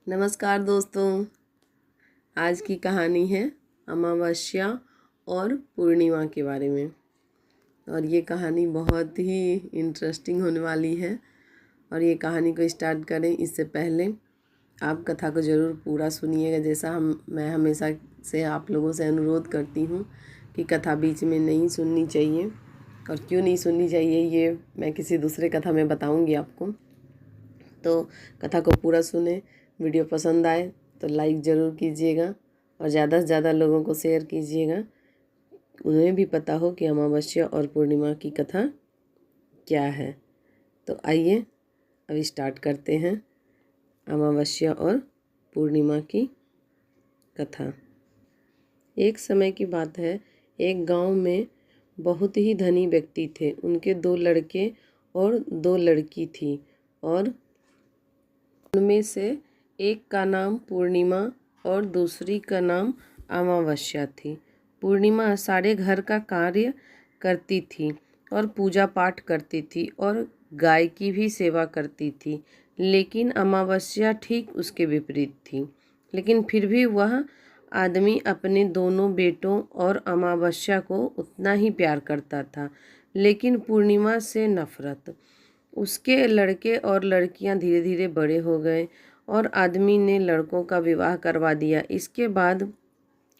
नमस्कार दोस्तों। आज की कहानी है अमावस्या और पूर्णिमा के बारे में। और ये कहानी बहुत ही इंटरेस्टिंग होने वाली है। और ये कहानी को स्टार्ट करें इससे पहले आप कथा को ज़रूर पूरा सुनिएगा, जैसा मैं हमेशा से आप लोगों से अनुरोध करती हूँ कि कथा बीच में नहीं सुननी चाहिए। और क्यों नहीं सुननी चाहिए ये मैं किसी दूसरे कथा में बताऊँगी आपको। तो कथा को पूरा सुने। वीडियो पसंद आए तो लाइक ज़रूर कीजिएगा और ज़्यादा से ज़्यादा लोगों को शेयर कीजिएगा, उन्हें भी पता हो कि अमावस्या और पूर्णिमा की कथा क्या है। तो आइए अब स्टार्ट करते हैं अमावस्या और पूर्णिमा की कथा। एक समय की बात है, एक गांव में बहुत ही धनी व्यक्ति थे। उनके 2 लड़के और 2 लड़की थी और उनमें से एक का नाम पूर्णिमा और दूसरी का नाम अमावस्या थी। पूर्णिमा सारे घर का कार्य करती थी और पूजा पाठ करती थी और गाय की भी सेवा करती थी, लेकिन अमावस्या ठीक उसके विपरीत थी। लेकिन फिर भी वह आदमी अपने दोनों बेटों और अमावस्या को उतना ही प्यार करता था, लेकिन पूर्णिमा से नफरत। उसके लड़के और लड़कियां धीरे धीरे बड़े हो गए और आदमी ने लड़कों का विवाह करवा दिया। इसके बाद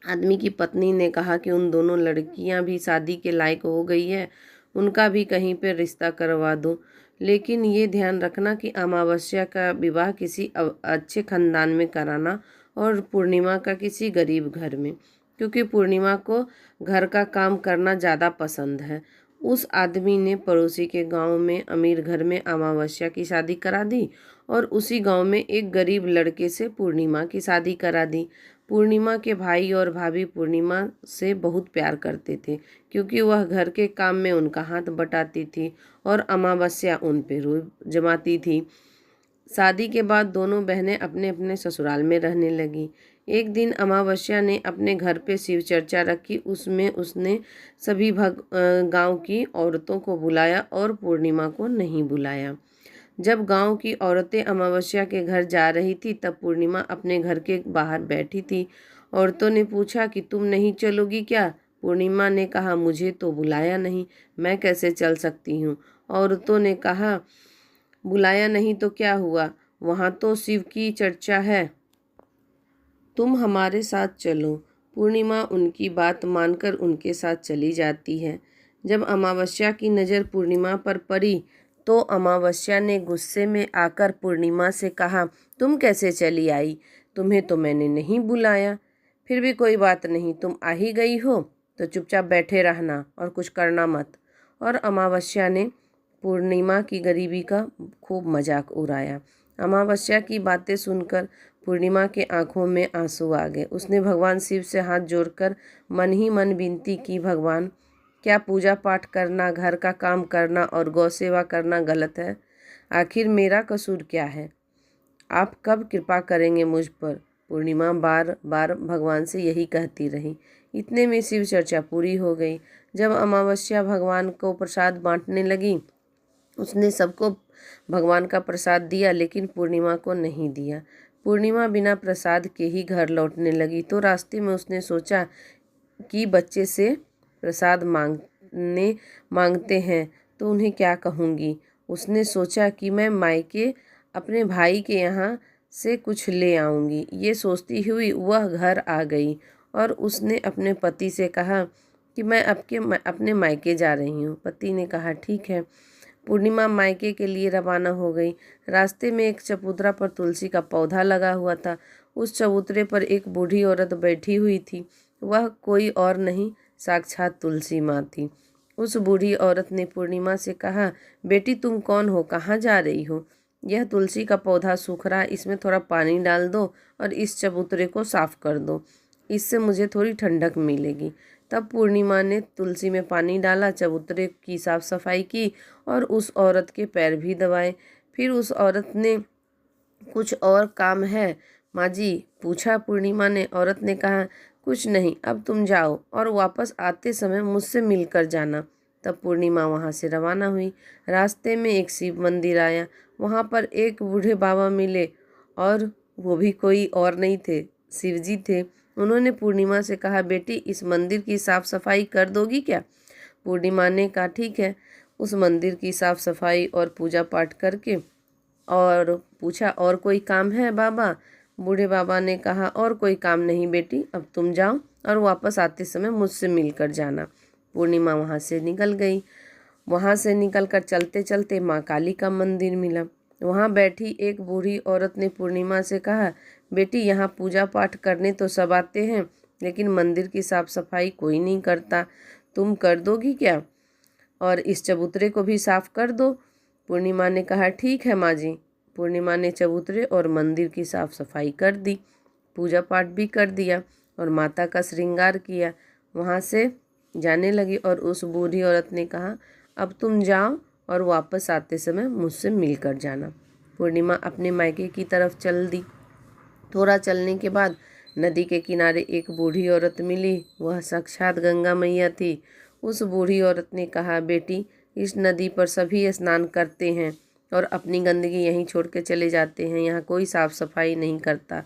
आदमी की पत्नी ने कहा कि उन दोनों लड़कियां भी शादी के लायक हो गई है, उनका भी कहीं पे रिश्ता करवा दो, लेकिन ये ध्यान रखना कि अमावस्या का विवाह किसी अच्छे खानदान में कराना और पूर्णिमा का किसी गरीब घर में, क्योंकि पूर्णिमा को घर का काम करना ज़्यादा पसंद है। उस आदमी ने पड़ोसी के गांव में अमीर घर में अमावस्या की शादी करा दी और उसी गांव में एक गरीब लड़के से पूर्णिमा की शादी करा दी। पूर्णिमा के भाई और भाभी पूर्णिमा से बहुत प्यार करते थे, क्योंकि वह घर के काम में उनका हाथ बटाती थी और अमावस्या उन पर रूह जमाती थी। शादी के बाद दोनों बहनें अपने अपने ससुराल में रहने लगी। एक दिन अमावस्या ने अपने घर पे शिव चर्चा रखी। उसमें उसने सभी गांव की औरतों को बुलाया और पूर्णिमा को नहीं बुलाया। जब गांव की औरतें अमावस्या के घर जा रही थी, तब पूर्णिमा अपने घर के बाहर बैठी थी। औरतों ने पूछा कि तुम नहीं चलोगी क्या? पूर्णिमा ने कहा, मुझे तो बुलाया नहीं, मैं कैसे चल सकती हूँ। औरतों ने कहा, बुलाया नहीं तो क्या हुआ, वहाँ तो शिव की चर्चा है, तुम हमारे साथ चलो। पूर्णिमा उनकी बात मानकर उनके साथ चली जाती है। जब अमावस्या की नज़र पूर्णिमा पर पड़ी तो अमावस्या ने गुस्से में आकर पूर्णिमा से कहा, तुम कैसे चली आई? तुम्हें तो मैंने नहीं बुलाया। फिर भी कोई बात नहीं, तुम आ ही गई हो तो चुपचाप बैठे रहना और कुछ करना मत। और अमावस्या ने पूर्णिमा की गरीबी का खूब मजाक उड़ाया। अमावस्या की बातें सुनकर पूर्णिमा के आंखों में आंसू आ गए। उसने भगवान शिव से हाथ जोड़कर मन ही मन विनती की, भगवान, क्या पूजा पाठ करना, घर का काम करना और गौ सेवा करना गलत है? आखिर मेरा कसूर क्या है? आप कब कृपा करेंगे मुझ पर? पूर्णिमा बार बार भगवान से यही कहती रही। इतने में शिव चर्चा पूरी हो गई। जब अमावस्या भगवान को प्रसाद बांटने लगी, उसने सबको भगवान का प्रसाद दिया, लेकिन पूर्णिमा को नहीं दिया। पूर्णिमा बिना प्रसाद के ही घर लौटने लगी तो रास्ते में उसने सोचा कि बच्चे से प्रसाद मांगते हैं तो उन्हें क्या कहूँगी। उसने सोचा कि मैं मायके अपने भाई के यहाँ से कुछ ले आऊँगी। ये सोचती हुई वह घर आ गई और उसने अपने पति से कहा कि मैं अपने मायके जा रही हूँ। पति ने कहा, ठीक है। पूर्णिमा मायके के लिए रवाना हो गई। रास्ते में एक चबूतरा पर तुलसी का पौधा लगा हुआ था। उस चबूतरे पर एक बूढ़ी औरत बैठी हुई थी। वह कोई और नहीं, साक्षात तुलसी माँ थी। उस बूढ़ी औरत ने पूर्णिमा से कहा, बेटी तुम कौन हो, कहाँ जा रही हो? यह तुलसी का पौधा सूख रहा है, इसमें थोड़ा पानी डाल दो और इस चबूतरे को साफ कर दो, इससे मुझे थोड़ी ठंडक मिलेगी। तब पूर्णिमा ने तुलसी में पानी डाला, चबूतरे की साफ सफाई की और उस औरत के पैर भी दबाए। फिर उस औरत ने, कुछ और काम है माँ जी? पूछा पूर्णिमा ने। औरत ने कहा, कुछ नहीं, अब तुम जाओ और वापस आते समय मुझसे मिलकर जाना। तब पूर्णिमा वहाँ से रवाना हुई। रास्ते में एक शिव मंदिर आया। वहाँ पर एक बूढ़े बाबा मिले और वो भी कोई और नहीं थे, शिव जी थे। उन्होंने पूर्णिमा से कहा, बेटी इस मंदिर की साफ सफाई कर दोगी क्या? पूर्णिमा ने कहा ठीक है। उस मंदिर की साफ सफाई और पूजा पाठ करके और पूछा, और कोई काम है बाबा? बूढ़े बाबा ने कहा, और कोई काम नहीं बेटी, अब तुम जाओ और वापस आते समय मुझसे मिलकर जाना। पूर्णिमा वहाँ से निकल गई। वहाँ से निकलकर चलते चलते माँ काली का मंदिर मिला। वहाँ बैठी एक बूढ़ी औरत ने पूर्णिमा से कहा, बेटी यहाँ पूजा पाठ करने तो सब आते हैं, लेकिन मंदिर की साफ सफाई कोई नहीं करता, तुम कर दोगी क्या? और इस चबूतरे को भी साफ कर दो। पूर्णिमा ने कहा ठीक है माँ जी। पूर्णिमा ने चबूतरे और मंदिर की साफ सफाई कर दी, पूजा पाठ भी कर दिया और माता का श्रृंगार किया। वहाँ से जाने लगी और उस बूढ़ी औरत ने कहा, अब तुम जाओ और वापस आते समय मुझसे मिलकर जाना। पूर्णिमा अपने मायके की तरफ चल दी। थोड़ा चलने के बाद नदी के किनारे एक बूढ़ी औरत मिली। वह साक्षात गंगा मैया थी। उस बूढ़ी औरत ने कहा, बेटी इस नदी पर सभी स्नान करते हैं और अपनी गंदगी यहीं छोड़ के चले जाते हैं, यहाँ कोई साफ सफाई नहीं करता।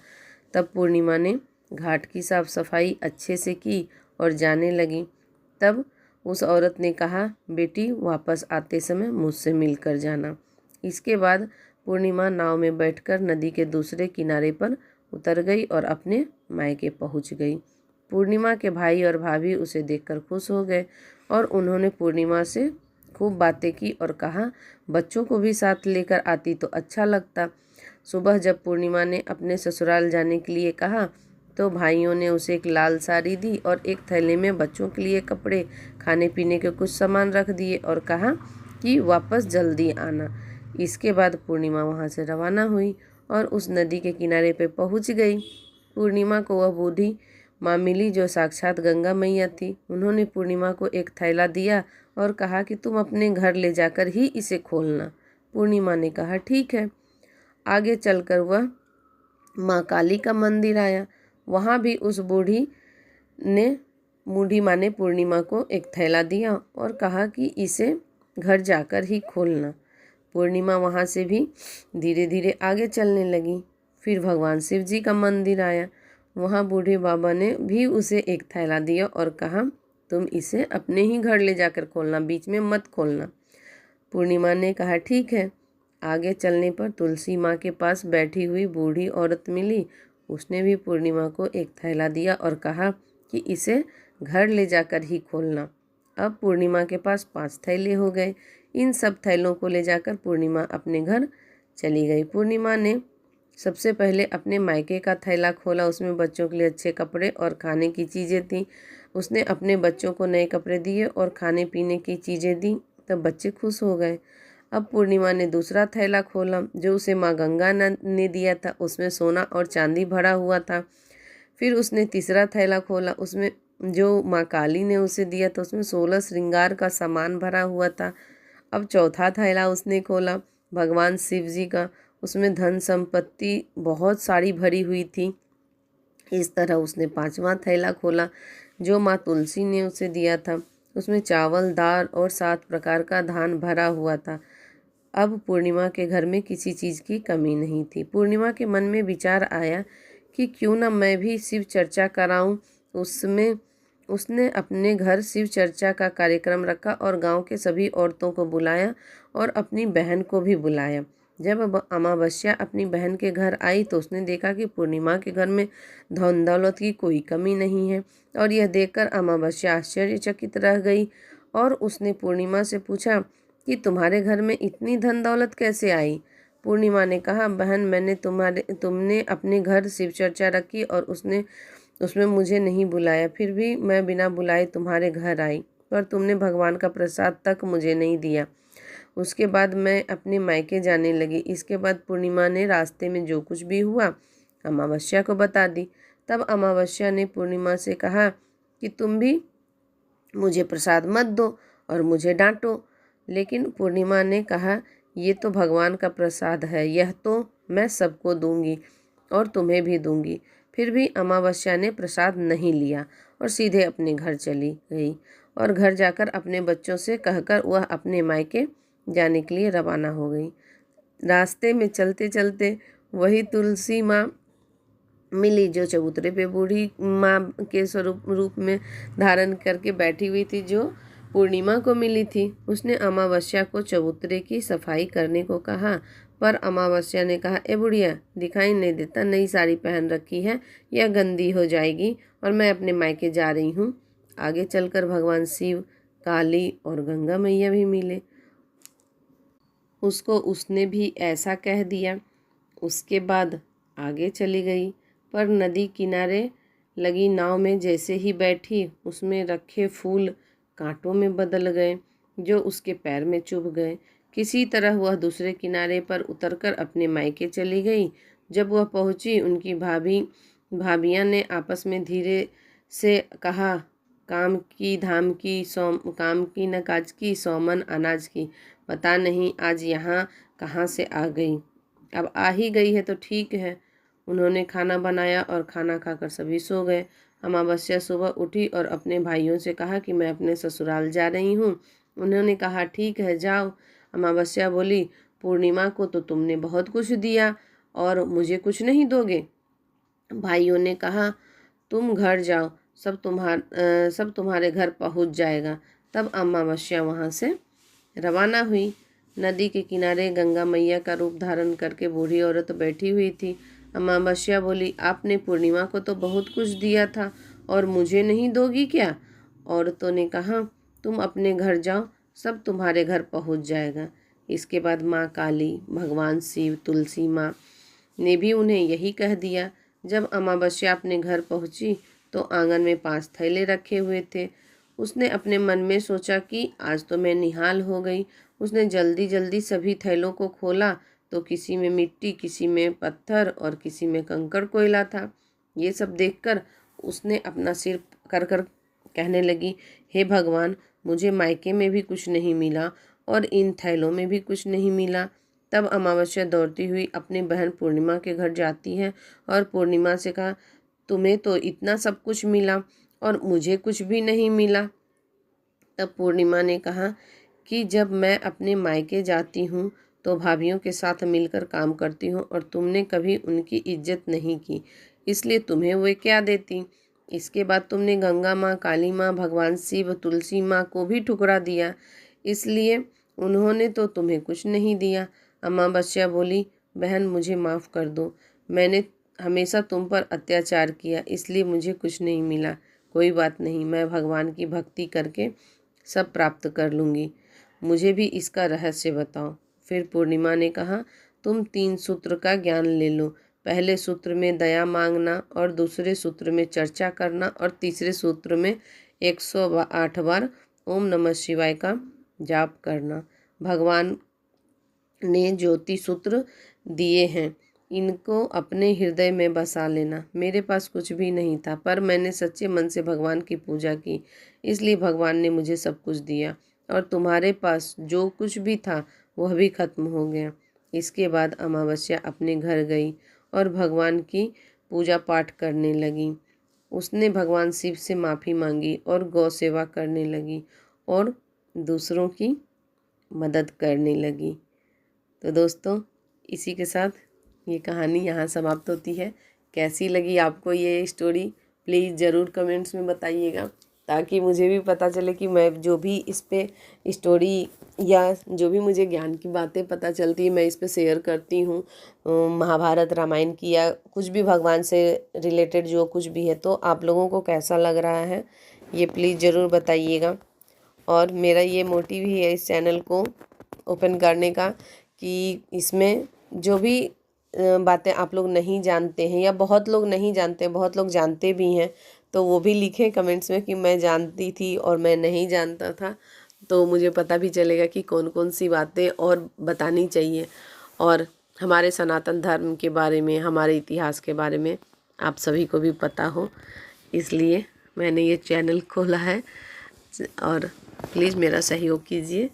तब पूर्णिमा ने घाट की साफ सफाई अच्छे से की और जाने लगी। तब उस औरत ने कहा, बेटी वापस आते समय मुझसे मिलकर जाना। इसके बाद पूर्णिमा नाव में बैठकर नदी के दूसरे किनारे पर उतर गई और अपने मायके पहुंच गई। पूर्णिमा के भाई और भाभी उसे देखकर खुश हो गए और उन्होंने पूर्णिमा से खूब बातें की और कहा, बच्चों को भी साथ लेकर आती तो अच्छा लगता। सुबह जब पूर्णिमा ने अपने ससुराल जाने के लिए कहा तो भाइयों ने उसे एक लाल साड़ी दी और एक थैले में बच्चों के लिए कपड़े, खाने पीने के कुछ सामान रख दिए और कहा कि वापस जल्दी आना। इसके बाद पूर्णिमा वहाँ से रवाना हुई और उस नदी के किनारे पे पहुँच गई। पूर्णिमा को वह बूढ़ी माँ मिली जो साक्षात गंगा मैया थी। उन्होंने पूर्णिमा को एक थैला दिया और कहा कि तुम अपने घर ले जाकर ही इसे खोलना। पूर्णिमा ने कहा ठीक है। आगे चलकर वह माँ काली का मंदिर आया। वहाँ भी उस बूढ़ी माँ ने पूर्णिमा को एक थैला दिया और कहा कि इसे घर जाकर ही खोलना। पूर्णिमा वहाँ से भी धीरे धीरे आगे चलने लगी। फिर भगवान शिव जी का मंदिर आया। वहाँ बूढ़े बाबा ने भी उसे एक थैला दिया और कहा, तुम इसे अपने ही घर ले जाकर खोलना, बीच में मत खोलना। पूर्णिमा ने कहा ठीक है। आगे चलने पर तुलसी माँ के पास बैठी हुई बूढ़ी औरत मिली। उसने भी पूर्णिमा को एक थैला दिया और कहा कि इसे घर ले जाकर ही खोलना। अब पूर्णिमा के पास 5 थैले हो गए। इन सब थैलों को ले जाकर पूर्णिमा अपने घर चली गई। पूर्णिमा ने सबसे पहले अपने मायके का थैला खोला। उसमें बच्चों के लिए अच्छे कपड़े और खाने की चीज़ें थीं। उसने अपने बच्चों को नए कपड़े दिए और खाने पीने की चीज़ें दी। तब बच्चे खुश हो गए। अब पूर्णिमा ने दूसरा थैला खोला जो उसे माँ गंगा ने दिया था। उसमें सोना और चांदी भरा हुआ था। फिर उसने तीसरा थैला खोला, उसमें जो माँ काली ने उसे दिया था, उसमें 16 श्रृंगार का सामान भरा हुआ था। अब चौथा थैला उसने खोला भगवान शिव जी का। उसमें धन संपत्ति बहुत सारी भरी हुई थी। इस तरह उसने 5वां थैला खोला जो माँ तुलसी ने उसे दिया था। उसमें चावल, दाल और 7 प्रकार का धान भरा हुआ था। अब पूर्णिमा के घर में किसी चीज़ की कमी नहीं थी। पूर्णिमा के मन में विचार आया कि क्यों न मैं भी शिव चर्चा कराऊं। उसने अपने घर शिव चर्चा का कार्यक्रम रखा और गांव के सभी औरतों को बुलाया और अपनी बहन को भी बुलाया। जब अमावस्या अपनी बहन के घर आई तो उसने देखा कि पूर्णिमा के घर में धन दौलत की कोई कमी नहीं है और यह देखकर अमावस्या आश्चर्यचकित रह गई और उसने पूर्णिमा से पूछा कि तुम्हारे घर में इतनी धन दौलत कैसे आई? पूर्णिमा ने कहा, बहन तुमने अपने घर शिव चर्चा रखी और उसमें मुझे नहीं बुलाया, फिर भी मैं बिना बुलाए तुम्हारे घर आई, पर तुमने भगवान का प्रसाद तक मुझे नहीं दिया। उसके बाद मैं अपने मायके जाने लगी। इसके बाद पूर्णिमा ने रास्ते में जो कुछ भी हुआ अमावस्या को बता दी। तब अमावस्या ने पूर्णिमा से कहा कि तुम भी मुझे प्रसाद मत दो और मुझे डांटो। लेकिन पूर्णिमा ने कहा, ये तो भगवान का प्रसाद है, यह तो मैं सबको दूंगी और तुम्हें भी दूंगी। फिर भी अमावस्या ने प्रसाद नहीं लिया और सीधे अपने घर चली गई और घर जाकर अपने बच्चों से कहकर वह अपने मायके जाने के लिए रवाना हो गई। रास्ते में चलते चलते वही तुलसी माँ मिली जो चबूतरे पे बूढ़ी माँ के रूप में धारण करके बैठी हुई थी, जो पूर्णिमा को मिली थी। उसने अमावस्या को चबूतरे की सफाई करने को कहा, पर अमावस्या ने कहा, ए बुढ़िया, दिखाई नहीं देता, नई साड़ी पहन रखी है, यह गंदी हो जाएगी और मैं अपने मायके जा रही हूँ। आगे चलकर भगवान शिव, काली और गंगा मैया भी मिले। उसको उसने भी ऐसा कह दिया। उसके बाद आगे चली गई, पर नदी किनारे लगी नाव में जैसे ही बैठी, उसमें रखे फूल कांटों में बदल गए, जो उसके पैर में चुभ गए। किसी तरह वह दूसरे किनारे पर उतरकर अपने मायके चली गई। जब वह पहुंची, उनकी भाभियां ने आपस में धीरे से कहा, काम की धाम की काम की न काज की, सौमन अनाज की, पता नहीं आज यहाँ कहाँ से आ गई। अब आ ही गई है तो ठीक है। उन्होंने खाना बनाया और खाना खाकर सभी सो गए। अमावस्या सुबह उठी और अपने भाइयों से कहा कि मैं अपने ससुराल जा रही हूँ। उन्होंने कहा, ठीक है, जाओ। अमावस्या बोली, पूर्णिमा को तो तुमने बहुत कुछ दिया और मुझे कुछ नहीं दोगे? भाइयों ने कहा, तुम घर जाओ, सब तुम्हारे घर पहुँच जाएगा। तब अमावस्या वहाँ से रवाना हुई। नदी के किनारे गंगा मैया का रूप धारण करके बूढ़ी औरत बैठी हुई थी। अमावस्या बोली, आपने पूर्णिमा को तो बहुत कुछ दिया था और मुझे नहीं दोगी क्या? औरतों ने कहा, तुम अपने घर जाओ, सब तुम्हारे घर पहुंच जाएगा। इसके बाद माँ काली, भगवान शिव, तुलसी माँ ने भी उन्हें यही कह दिया। जब अमावस्या अपने घर पहुंची तो आंगन में 5 थैले रखे हुए थे। उसने अपने मन में सोचा कि आज तो मैं निहाल हो गई। उसने जल्दी जल्दी सभी थैलों को खोला तो किसी में मिट्टी, किसी में पत्थर और किसी में कंकड़ कोयला था। ये सब देखकर उसने अपना सिर कर कर कहने लगी, हे भगवान, मुझे मायके में भी कुछ नहीं मिला और इन थैलों में भी कुछ नहीं मिला। तब अमावस्या दौड़ती हुई अपनी बहन पूर्णिमा के घर जाती है और पूर्णिमा से कहा, तुम्हें तो इतना सब कुछ मिला और मुझे कुछ भी नहीं मिला। तब पूर्णिमा ने कहा कि जब मैं अपने मायके जाती हूँ तो भाभीियों के साथ मिलकर काम करती हूँ और तुमने कभी उनकी इज्जत नहीं की, इसलिए तुम्हें वे क्या देती। इसके बाद तुमने गंगा माँ, काली माँ, भगवान शिव, तुलसी माँ को भी ठुकरा दिया, इसलिए उन्होंने तो तुम्हें कुछ नहीं दिया। अमावस्या बोली, बहन, मुझे माफ़ कर दो, मैंने हमेशा तुम पर अत्याचार किया, इसलिए मुझे कुछ नहीं मिला। कोई बात नहीं, मैं भगवान की भक्ति करके सब प्राप्त कर लूँगी। मुझे भी इसका रहस्य बताओ। फिर पूर्णिमा ने कहा, तुम 3 सूत्र का ज्ञान ले लो। पहले सूत्र में दया मांगना और दूसरे सूत्र में चर्चा करना और तीसरे सूत्र में 108 बार ओम नमः शिवाय का जाप करना। भगवान ने ज्योति सूत्र दिए हैं, इनको अपने हृदय में बसा लेना। मेरे पास कुछ भी नहीं था, पर मैंने सच्चे मन से भगवान की पूजा की, इसलिए भगवान ने मुझे सब कुछ दिया और तुम्हारे पास जो कुछ भी था वह भी खत्म हो गया। इसके बाद अमावस्या अपने घर गई और भगवान की पूजा पाठ करने लगी। उसने भगवान शिव से माफ़ी मांगी और गौ सेवा करने लगी और दूसरों की मदद करने लगी। तो दोस्तों, इसी के साथ ये कहानी यहाँ समाप्त होती है। कैसी लगी आपको ये स्टोरी, प्लीज़ ज़रूर कमेंट्स में बताइएगा, ताकि मुझे भी पता चले कि मैं जो भी इस पे स्टोरी या जो भी मुझे ज्ञान की बातें पता चलती है मैं इस पे शेयर करती हूँ, महाभारत, रामायण की या कुछ भी भगवान से रिलेटेड जो कुछ भी है, तो आप लोगों को कैसा लग रहा है ये प्लीज़ ज़रूर बताइएगा। और मेरा ये मोटिव ही है इस चैनल को ओपन करने का कि इसमें जो भी बातें आप लोग नहीं जानते हैं या बहुत लोग नहीं जानते, बहुत लोग जानते भी हैं, तो वो भी लिखें कमेंट्स में कि मैं जानती थी और मैं नहीं जानता था, तो मुझे पता भी चलेगा कि कौन कौन सी बातें और बतानी चाहिए और हमारे सनातन धर्म के बारे में, हमारे इतिहास के बारे में आप सभी को भी पता हो, इसलिए मैंने ये चैनल खोला है। और प्लीज़ मेरा सहयोग कीजिए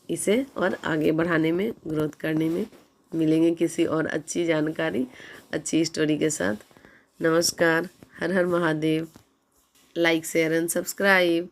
इसे और आगे बढ़ाने में, ग्रोथ करने में। मिलेंगे किसी और अच्छी जानकारी, अच्छी स्टोरी के साथ। नमस्कार, हर हर Mahadev. Like, share and subscribe.